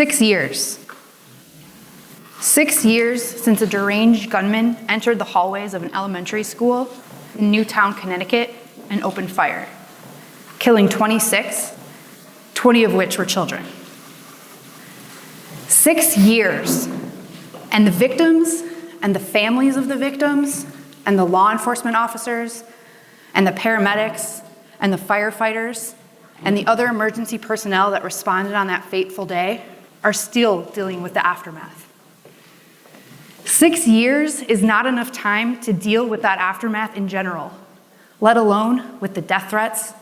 6 years. 6 years since a deranged gunman entered the hallways of an elementary school in Newtown, Connecticut, and opened fire, killing 26, 20 of which were children. 6 years, and the victims and the families of the victims and the law enforcement officers and the paramedics and the firefighters and the other emergency personnel that responded on that fateful day are still dealing with the aftermath. 6 years is not enough time to deal with that aftermath in general, let alone with the death threats,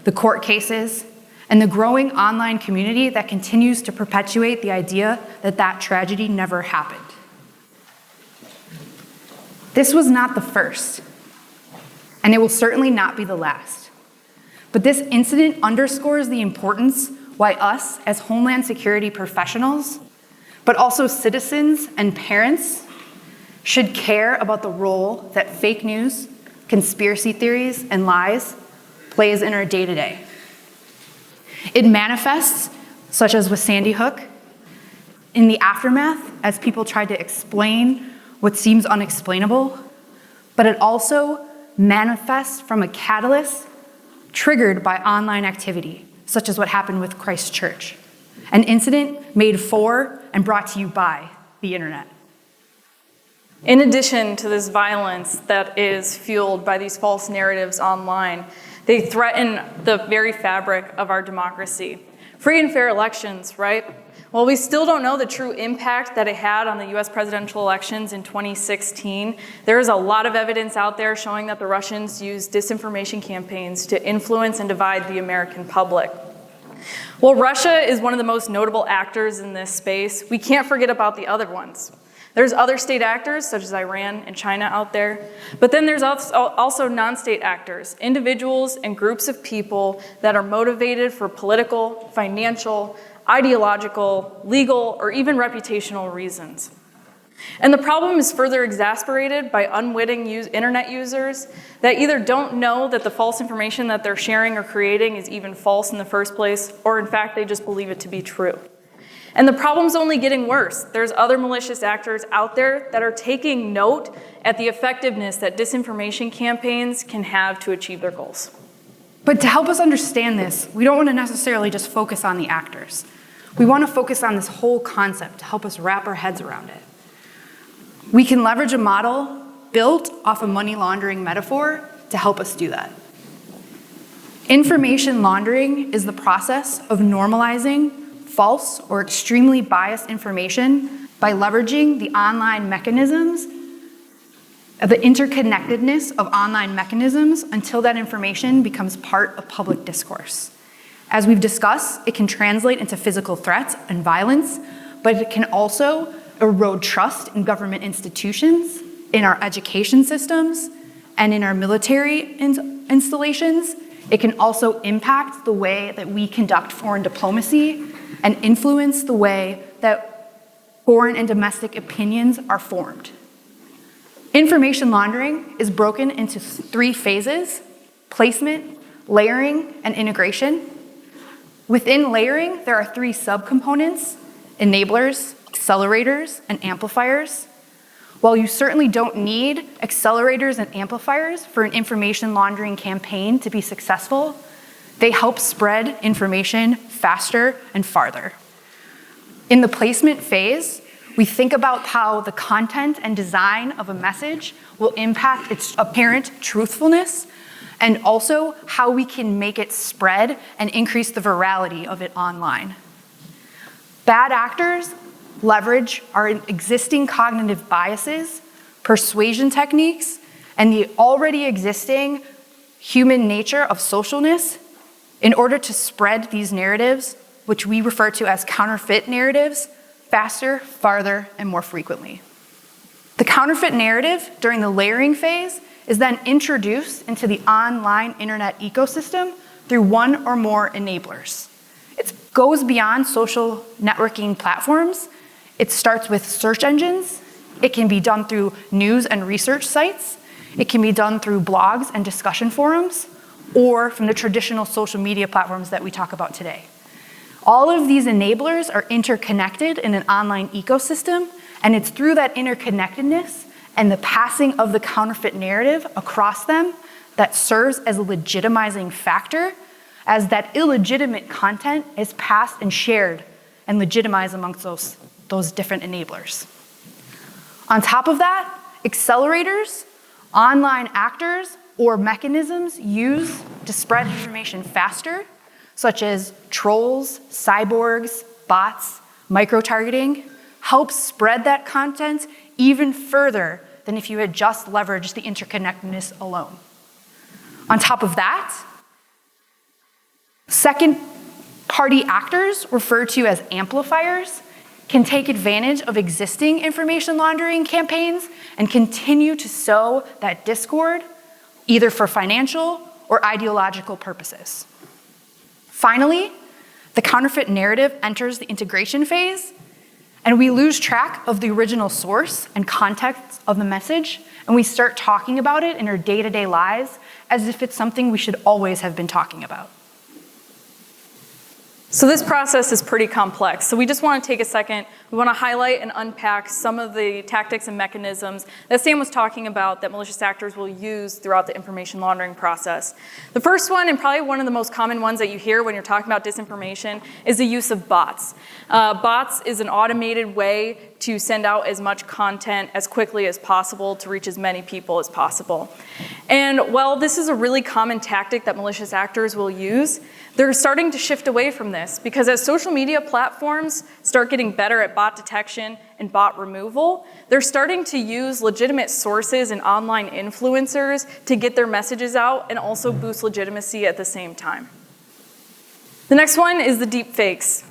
the court cases, and the growing online community that continues to perpetuate the idea that that tragedy never happened. This was not the first, and it will certainly not be the last. But this incident underscores the importance why us as Homeland Security professionals, but also citizens and parents, should care about the role that fake news, conspiracy theories, and lies plays in our day-to-day. It manifests, such as with Sandy Hook, in the aftermath as people tried to explain what seems unexplainable, but it also manifests from a catalyst triggered by online activity, such as what happened with Christchurch, an incident made for and brought to you by the internet. In addition to this violence that is fueled by these false narratives online, they threaten the very fabric of our democracy. Free and fair elections, right? Well, we still don't know the true impact that it had on the US presidential elections in 2016. There is a lot of evidence out there showing that the Russians used disinformation campaigns to influence and divide the American public. Well, Russia is one of the most notable actors in this space. We can't forget about the other ones. There's other state actors, such as Iran and China out there, but then there's also non-state actors, individuals and groups of people that are motivated for political, financial, ideological, legal, or even reputational reasons. And the problem is further exacerbated by unwitting internet users that either don't know that the false information that they're sharing or creating is even false in the first place, or in fact, they just believe it to be true. And the problem's only getting worse. There's other malicious actors out there that are taking note at the effectiveness that disinformation campaigns can have to achieve their goals. But to help us understand this, we don't want to necessarily just focus on the actors. We want to focus on this whole concept to help us wrap our heads around it. We can leverage a model built off a money laundering metaphor to help us do that. Information laundering is the process of normalizing false or extremely biased information by leveraging the online mechanisms, the interconnectedness of online mechanisms until that information becomes part of public discourse. As we've discussed, it can translate into physical threats and violence, but it can also erode trust in government institutions, in our education systems, and in our military installations. It can also impact the way that we conduct foreign diplomacy and influence the way that foreign and domestic opinions are formed. Information laundering is broken into 3 phases: placement, layering, and integration. Within layering, there are 3 subcomponents: enablers, accelerators, and amplifiers. While you certainly don't need accelerators and amplifiers for an information laundering campaign to be successful, they help spread information faster and farther. In the placement phase, we think about how the content and design of a message will impact its apparent truthfulness, and also how we can make it spread and increase the virality of it online. Bad actors leverage our existing cognitive biases, persuasion techniques, and the already existing human nature of socialness in order to spread these narratives, which we refer to as counterfeit narratives, faster, farther, and more frequently. The counterfeit narrative during the layering phase is then introduced into the online internet ecosystem through one or more enablers. It goes beyond social networking platforms. It starts with search engines. It can be done through news and research sites. It can be done through blogs and discussion forums, or from the traditional social media platforms that we talk about today. All of these enablers are interconnected in an online ecosystem, and it's through that interconnectedness and the passing of the counterfeit narrative across them that serves as a legitimizing factor as that illegitimate content is passed and shared and legitimized amongst those different enablers. On top of that, accelerators, online actors, or mechanisms used to spread information faster, such as trolls, cyborgs, bots, micro-targeting, help spread that content even further than if you had just leveraged the interconnectedness alone. On top of that, second-party actors, referred to as amplifiers, can take advantage of existing information laundering campaigns and continue to sow that discord, either for financial or ideological purposes. Finally, the counterfeit narrative enters the integration phase, and we lose track of the original source and context of the message, and we start talking about it in our day-to-day lives as if it's something we should always have been talking about. So this process is pretty complex. So we just want to take a second. We want to highlight and unpack some of the tactics and mechanisms that Sam was talking about that malicious actors will use throughout the information laundering process. The first one, and probably one of the most common ones that you hear when you're talking about disinformation, is the use of bots. Bots is an automated way to send out as much content as quickly as possible to reach as many people as possible. And while this is a really common tactic that malicious actors will use, they're starting to shift away from this because as social media platforms start getting better at bot detection and bot removal, they're starting to use legitimate sources and online influencers to get their messages out and also boost legitimacy at the same time. The next one is the deep fakes.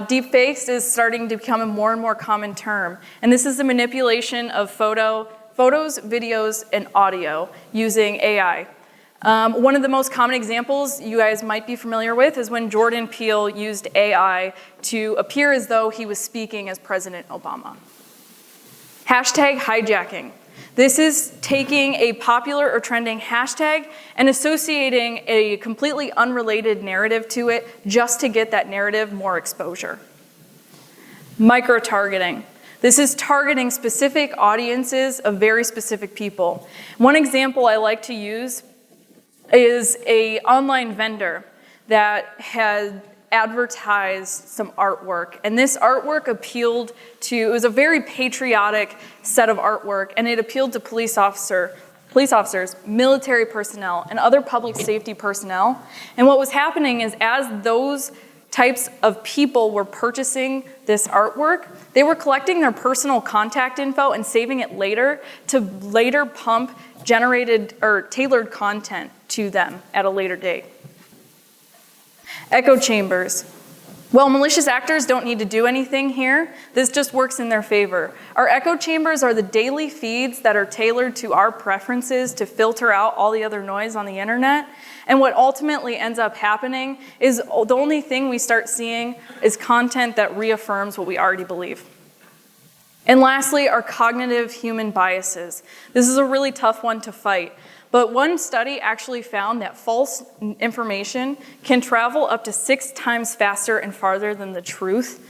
Deep fakes is starting to become a more and more common term, and this is the manipulation of photos, videos, and audio using AI. One of the most common examples you guys might be familiar with is when Jordan Peele used AI to appear as though he was speaking as President Obama. Hashtag hijacking. This is taking a popular or trending hashtag and associating a completely unrelated narrative to it just to get that narrative more exposure. Micro-targeting. This is targeting specific audiences of very specific people. One example I like to use is an online vendor that had advertised some artwork. And this artwork appealed to, it was a very patriotic set of artwork, and it appealed to police officers, military personnel, and other public safety personnel. And what was happening is as those types of people were purchasing this artwork, they were collecting their personal contact info and saving it later to later pump generated or tailored content to them at a later date. Echo chambers. Well, malicious actors don't need to do anything here. This just works in their favor. Our echo chambers are the daily feeds that are tailored to our preferences to filter out all the other noise on the internet. And what ultimately ends up happening is the only thing we start seeing is content that reaffirms what we already believe. And lastly, our cognitive human biases. This is a really tough one to fight. But one study actually found that false information can travel up to 6 times faster and farther than the truth.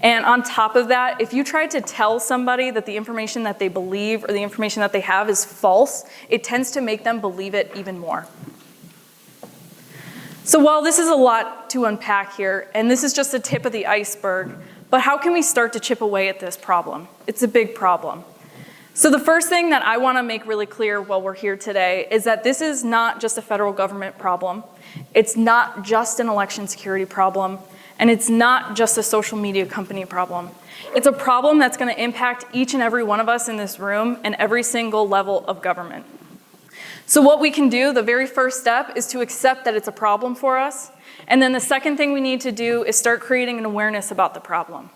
And on top of that, if you try to tell somebody that the information that they believe or the information that they have is false, it tends to make them believe it even more. So while this is a lot to unpack here, and this is just the tip of the iceberg, but how can we start to chip away at this problem? It's a big problem. So the first thing that I want to make really clear while we're here today is that this is not just a federal government problem. It's not just an election security problem. And it's not just a social media company problem. It's a problem that's going to impact each and every one of us in this room and every single level of government. So what we can do, the very first step, is to accept that it's a problem for us. And then the second thing we need to do is start creating an awareness about the problem.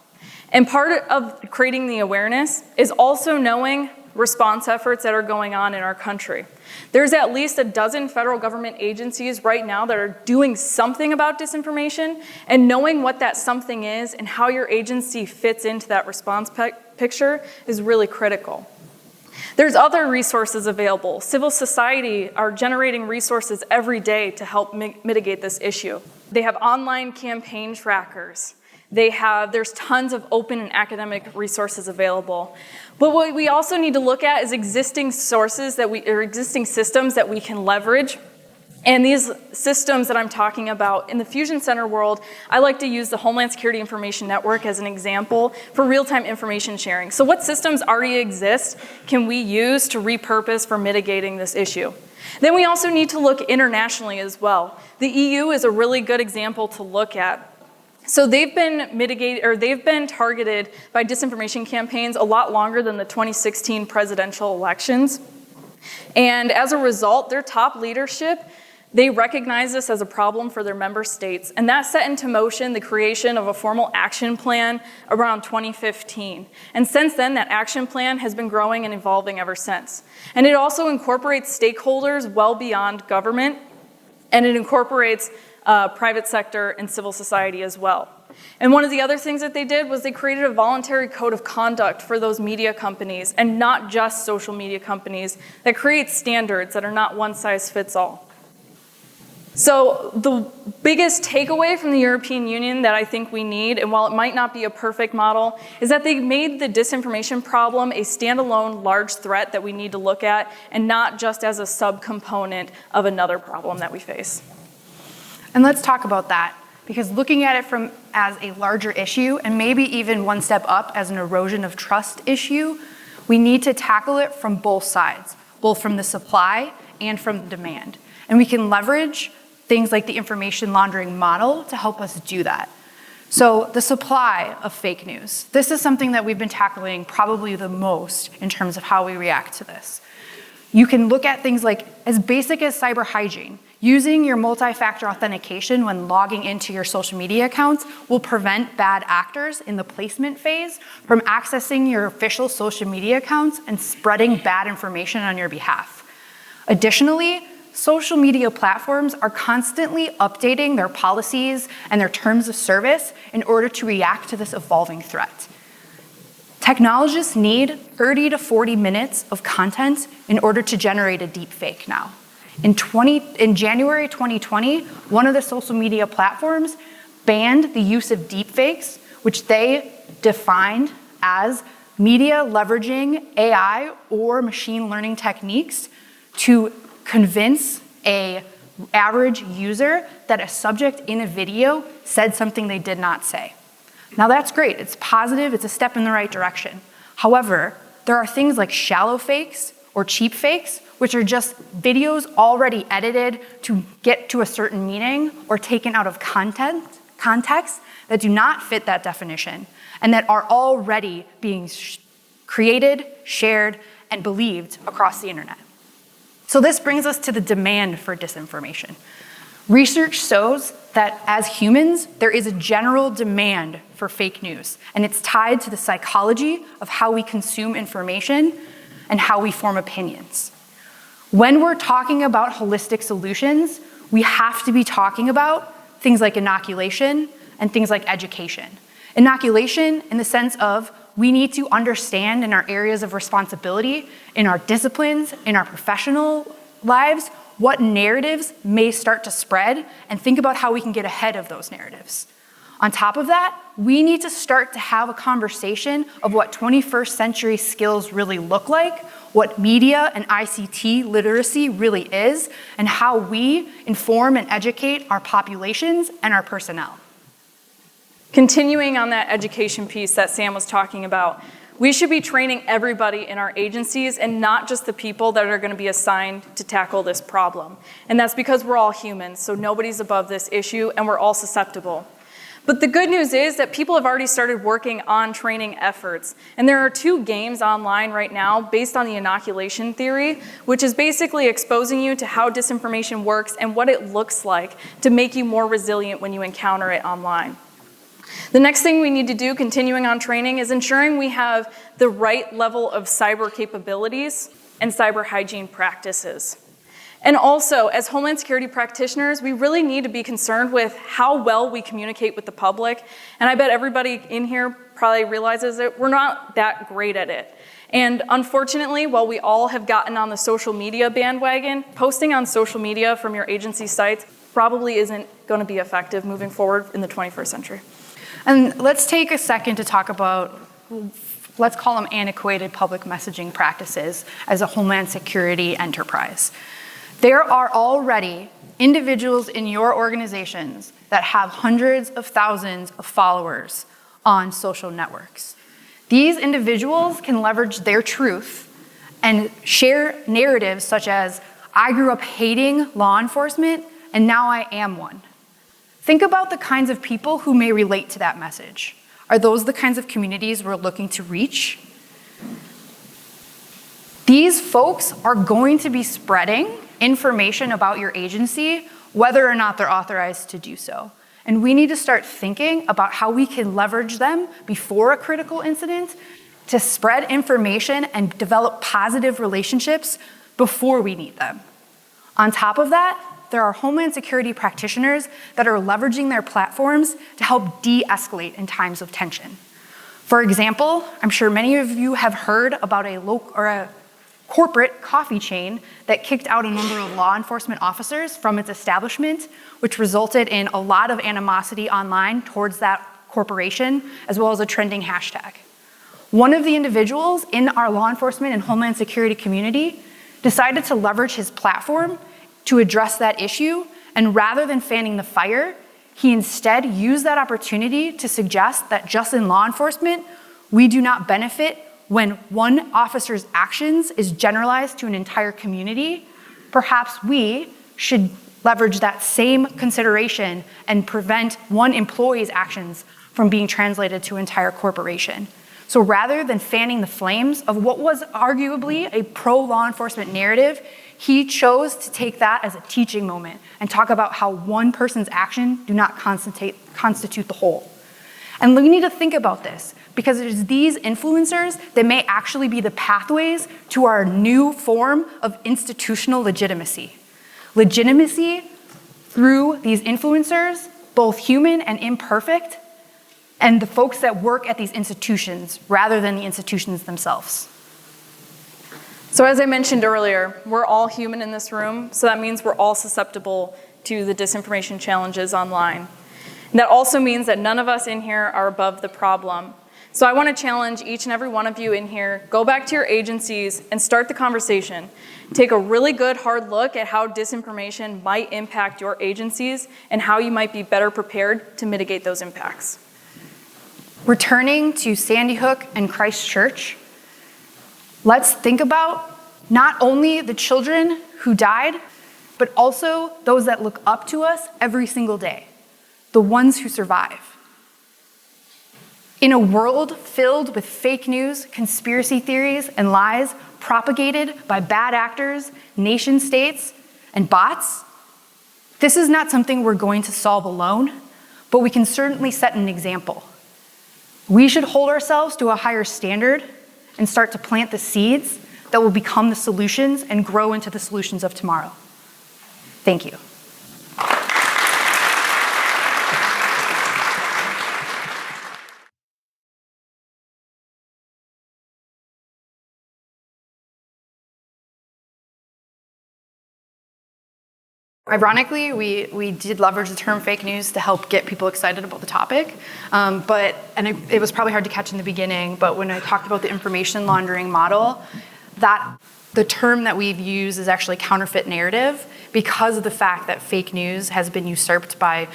And part of creating the awareness is also knowing response efforts that are going on in our country. There's at least a dozen federal government agencies right now that are doing something about disinformation, and knowing what that something is and how your agency fits into that response picture is really critical. There's other resources available. Civil society are generating resources every day to help mitigate this issue. They have online campaign trackers. There's tons of open and academic resources available. But what we also need to look at is existing sources or existing systems that we can leverage. And these systems that I'm talking about in the Fusion Center world, I like to use the Homeland Security Information Network as an example for real-time information sharing. So what systems already exist can we use to repurpose for mitigating this issue? Then we also need to look internationally as well. The EU is a really good example to look at. So they've been targeted by disinformation campaigns a lot longer than the 2016 presidential elections. And as a result, their top leadership, they recognize this as a problem for their member states, and that set into motion the creation of a formal action plan around 2015. And since then, that action plan has been growing and evolving ever since. And it also incorporates stakeholders well beyond government, and it incorporates private sector and civil society as well. And one of the other things that they did was they created a voluntary code of conduct for those media companies, and not just social media companies, that creates standards that are not one size fits all. So the biggest takeaway from the European Union that I think we need, and while it might not be a perfect model, is that they made the disinformation problem a standalone large threat that we need to look at, and not just as a subcomponent of another problem that we face. And let's talk about that, because looking at it as a larger issue, and maybe even one step up as an erosion of trust issue, we need to tackle it from both sides, both from the supply and from the demand. And we can leverage things like the information laundering model to help us do that. So the supply of fake news. This is something that we've been tackling probably the most in terms of how we react to this. You can look at things like as basic as cyber hygiene. Using your multi-factor authentication when logging into your social media accounts will prevent bad actors in the placement phase from accessing your official social media accounts and spreading bad information on your behalf. Additionally, social media platforms are constantly updating their policies and their terms of service in order to react to this evolving threat. Technologists need 30 to 40 minutes of content in order to generate a deep fake now. In January 2020, one of the social media platforms banned the use of deepfakes, which they defined as media leveraging AI or machine learning techniques to convince an average user that a subject in a video said something they did not say. Now that's great, it's positive, it's a step in the right direction. However, there are things like shallow fakes or cheap fakes, which are just videos already edited to get to a certain meaning or taken out of context that do not fit that definition and that are already being created, shared, and believed across the internet. So this brings us to the demand for disinformation. Research shows that as humans, there is a general demand for fake news, and it's tied to the psychology of how we consume information and how we form opinions. When we're talking about holistic solutions, we have to be talking about things like inoculation and things like education. Inoculation in the sense of we need to understand in our areas of responsibility, in our disciplines, in our professional lives, what narratives may start to spread and think about how we can get ahead of those narratives. On top of that, we need to start to have a conversation of what 21st century skills really look like, what media and ICT literacy really is, and how we inform and educate our populations and our personnel. Continuing on that education piece that Sam was talking about, we should be training everybody in our agencies and not just the people that are going to be assigned to tackle this problem. And that's because we're all humans, so nobody's above this issue and we're all susceptible. But the good news is that people have already started working on training efforts. And there are 2 games online right now based on the inoculation theory, which is basically exposing you to how disinformation works and what it looks like to make you more resilient when you encounter it online. The next thing we need to do, continuing on training, is ensuring we have the right level of cyber capabilities and cyber hygiene practices. And also, as Homeland Security practitioners, we really need to be concerned with how well we communicate with the public. And I bet everybody in here probably realizes that we're not that great at it. And unfortunately, while we all have gotten on the social media bandwagon, posting on social media from your agency sites probably isn't going to be effective moving forward in the 21st century. And let's take a second to talk about, let's call them antiquated public messaging practices as a Homeland Security enterprise. There are already individuals in your organizations that have hundreds of thousands of followers on social networks. These individuals can leverage their truth and share narratives such as, I grew up hating law enforcement and now I am one. Think about the kinds of people who may relate to that message. Are those the kinds of communities we're looking to reach? These folks are going to be spreading information about your agency, whether or not they're authorized to do so. And we need to start thinking about how we can leverage them before a critical incident to spread information and develop positive relationships before we need them. On top of that, there are Homeland Security practitioners that are leveraging their platforms to help de-escalate in times of tension. For example, I'm sure many of you have heard about a corporate coffee chain that kicked out a number of law enforcement officers from its establishment, which resulted in a lot of animosity online towards that corporation, as well as a trending hashtag. One of the individuals in our law enforcement and Homeland Security community decided to leverage his platform to address that issue, and rather than fanning the fire, he instead used that opportunity to suggest that just in law enforcement, we do not benefit when one officer's actions is generalized to an entire community. Perhaps we should leverage that same consideration and prevent one employee's actions from being translated to an entire corporation. So rather than fanning the flames of what was arguably a pro-law enforcement narrative, he chose to take that as a teaching moment and talk about how one person's action do not constitute the whole. And we need to think about this because it is these influencers that may actually be the pathways to our new form of institutional legitimacy. Legitimacy through these influencers, both human and imperfect, and the folks that work at these institutions rather than the institutions themselves. So as I mentioned earlier, we're all human in this room, so that means we're all susceptible to the disinformation challenges online. And that also means that none of us in here are above the problem. So I want to challenge each and every one of you in here, go back to your agencies and start the conversation. Take a really good hard look at how disinformation might impact your agencies and how you might be better prepared to mitigate those impacts. Returning to Sandy Hook and Christchurch, let's think about not only the children who died, but also those that look up to us every single day, the ones who survive. In a world filled with fake news, conspiracy theories, and lies propagated by bad actors, nation states, and bots, this is not something we're going to solve alone, but we can certainly set an example. We should hold ourselves to a higher standard and start to plant the seeds that will become the solutions and grow into the solutions of tomorrow. Thank you. Ironically, we did leverage the term fake news to help get people excited about the topic, it was probably hard to catch in the beginning, but when I talked about the information laundering model, that the term that we've used is actually counterfeit narrative because of the fact that fake news has been usurped by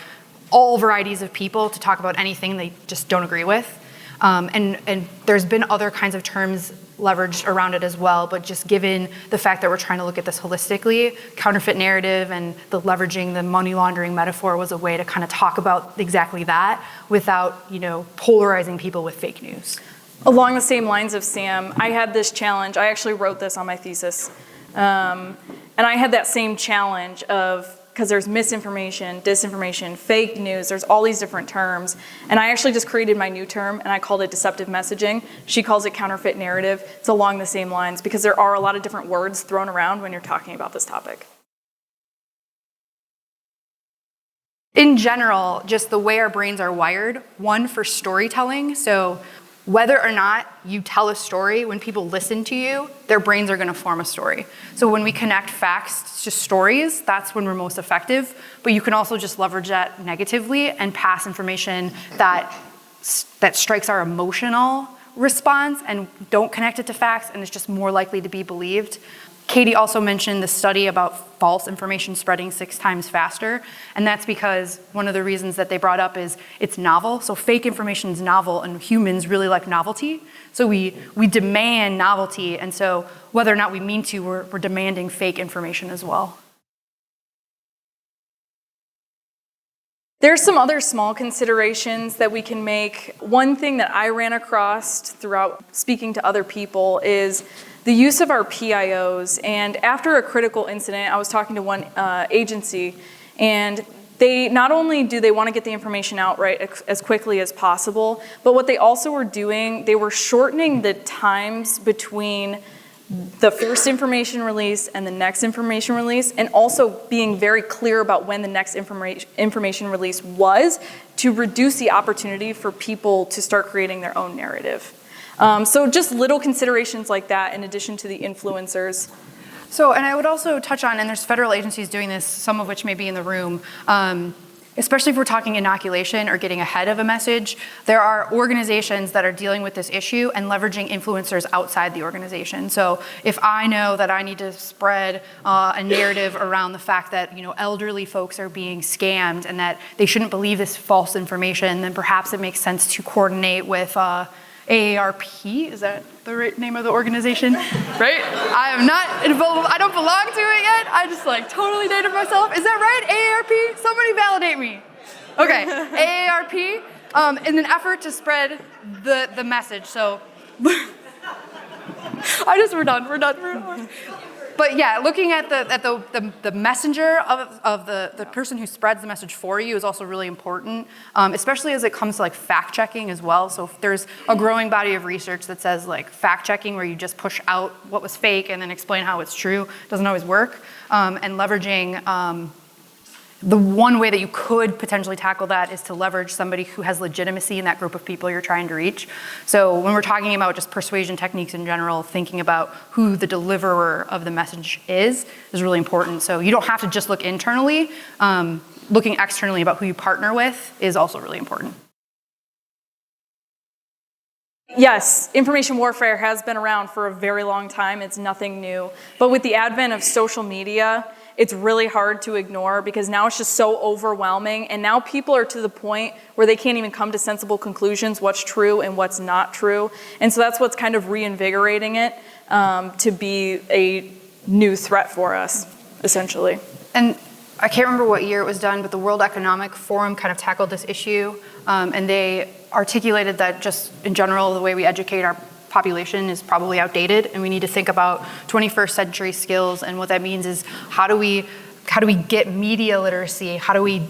all varieties of people to talk about anything they just don't agree with. And there's been other kinds of terms leveraged around it as well, but just given the fact that we're trying to look at this holistically, counterfeit narrative and the leveraging the money laundering metaphor was a way to kind of talk about exactly that without, polarizing people with fake news. Along the same lines of Sam, I had this challenge. I actually wrote this on my thesis. And I had that same challenge of, because there's misinformation, disinformation, fake news, there's all these different terms. And I actually just created my new term and I called it deceptive messaging. She calls it counterfeit narrative. It's along the same lines because there are a lot of different words thrown around when you're talking about this topic. In general, just the way our brains are wired, one for storytelling. So whether or not you tell a story, when people listen to you, their brains are gonna form a story. So when we connect facts to stories, that's when we're most effective, but you can also just leverage that negatively and pass information that strikes our emotional response and don't connect it to facts, and it's just more likely to be believed. Katie also mentioned the study about false information spreading 6 times faster, and that's because one of the reasons that they brought up is it's novel. So fake information is novel, and humans really like novelty. So we demand novelty, and so whether or not we mean to, we're demanding fake information as well. There's some other small considerations that we can make. One thing that I ran across throughout speaking to other people is the use of our PIOs. And after a critical incident, I was talking to one agency, and they not only do they want to get the information out right as quickly as possible, but what they also were doing, they were shortening the times between the first information release and the next information release, and also being very clear about when the next information release was to reduce the opportunity for people to start creating their own narrative. So just little considerations like that in addition to the influencers. So, and I would also touch on, and there's federal agencies doing this, some of which may be in the room, especially if we're talking inoculation or getting ahead of a message, there are organizations that are dealing with this issue and leveraging influencers outside the organization. So if I know that I need to spread a narrative around the fact that elderly folks are being scammed and that they shouldn't believe this false information, then perhaps it makes sense to coordinate with AARP, is that the right name of the organization? Right? I am not involved, I don't belong to it yet. I just totally dated myself. Is that right? AARP? Somebody validate me. Okay, AARP, in an effort to spread the message. So, we're done. But yeah, looking at the messenger of the person who spreads the message for you is also really important, especially as it comes to fact checking as well. So if there's a growing body of research that says fact checking where you just push out what was fake and then explain how it's true, doesn't always work. And leveraging the one way that you could potentially tackle that is to leverage somebody who has legitimacy in that group of people you're trying to reach. So when we're talking about just persuasion techniques in general, thinking about who the deliverer of the message is really important. So you don't have to just look internally. Looking externally about who you partner with is also really important. Yes, information warfare has been around for a very long time. It's nothing new. But with the advent of social media, it's really hard to ignore because now it's just so overwhelming, and now people are to the point where they can't even come to sensible conclusions what's true and what's not true. And so that's what's kind of reinvigorating it to be a new threat for us, essentially. And I can't remember what year it was done, but the World Economic Forum kind of tackled this issue, and they articulated that just in general, the way we educate our population is probably outdated, and we need to think about 21st century skills. And what that means is how do we get media literacy? How do we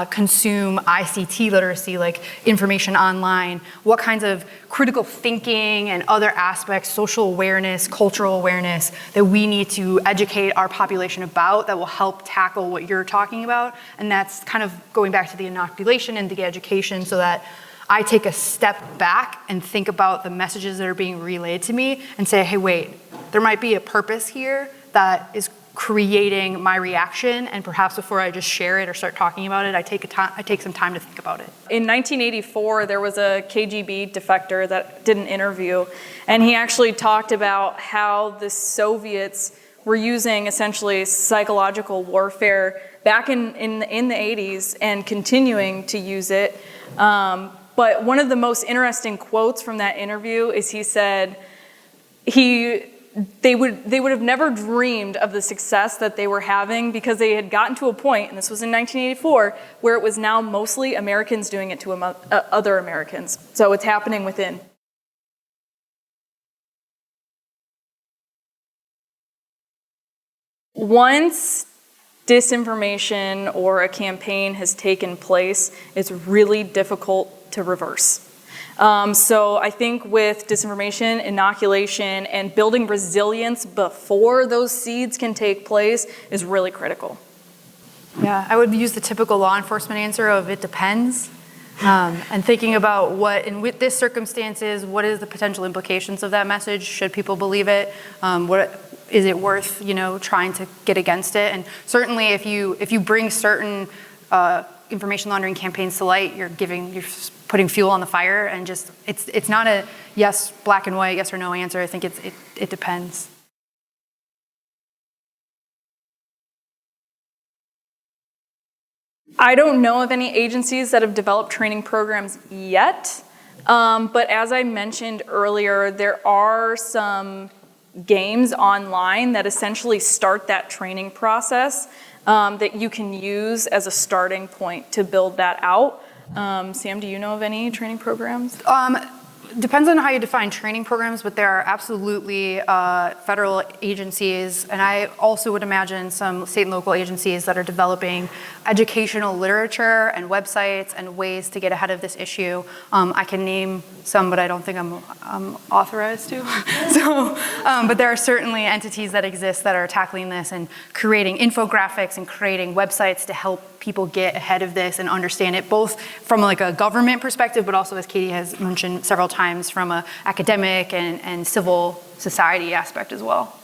consume ICT literacy, like information online? What kinds of critical thinking and other aspects, social awareness, cultural awareness, that we need to educate our population about that will help tackle what you're talking about? And that's kind of going back to the inoculation and the education, so that I take a step back and think about the messages that are being relayed to me and say, hey, wait, there might be a purpose here that is creating my reaction, and perhaps before I just share it or start talking about it, I take some time to think about it. In 1984, there was a KGB defector that did an interview, and he actually talked about how the Soviets were using essentially psychological warfare back in the 80s and continuing to use it. But one of the most interesting quotes from that interview is he said they would have never dreamed of the success that they were having because they had gotten to a point, and this was in 1984, where it was now mostly Americans doing it to other Americans. So it's happening within. Once disinformation or a campaign has taken place, it's really difficult to reverse. So I think with disinformation, inoculation, and building resilience before those seeds can take place is really critical. Yeah, I would use the typical law enforcement answer of it depends. And thinking about what, in with this circumstances, what is the potential implications of that message? Should people believe it? What is it worth, trying to get against it? And certainly, if you bring certain information laundering campaigns to light, you're putting fuel on the fire, and just it's not a yes, black and white, yes or no answer. I think it depends. I don't know of any agencies that have developed training programs yet, but as I mentioned earlier, there are some games online that essentially start that training process that you can use as a starting point to build that out. Sam, do you know of any training programs? Depends on how you define training programs, but there are absolutely federal agencies, and I also would imagine some state and local agencies that are developing educational literature and websites and ways to get ahead of this issue. I can name some, but I don't think I'm authorized to. But there are certainly entities that exist that are tackling this and creating infographics and creating websites to help people get ahead of this and understand it, both from like a government perspective, but also, as Katie has mentioned several times, from an academic and civil society aspect as well.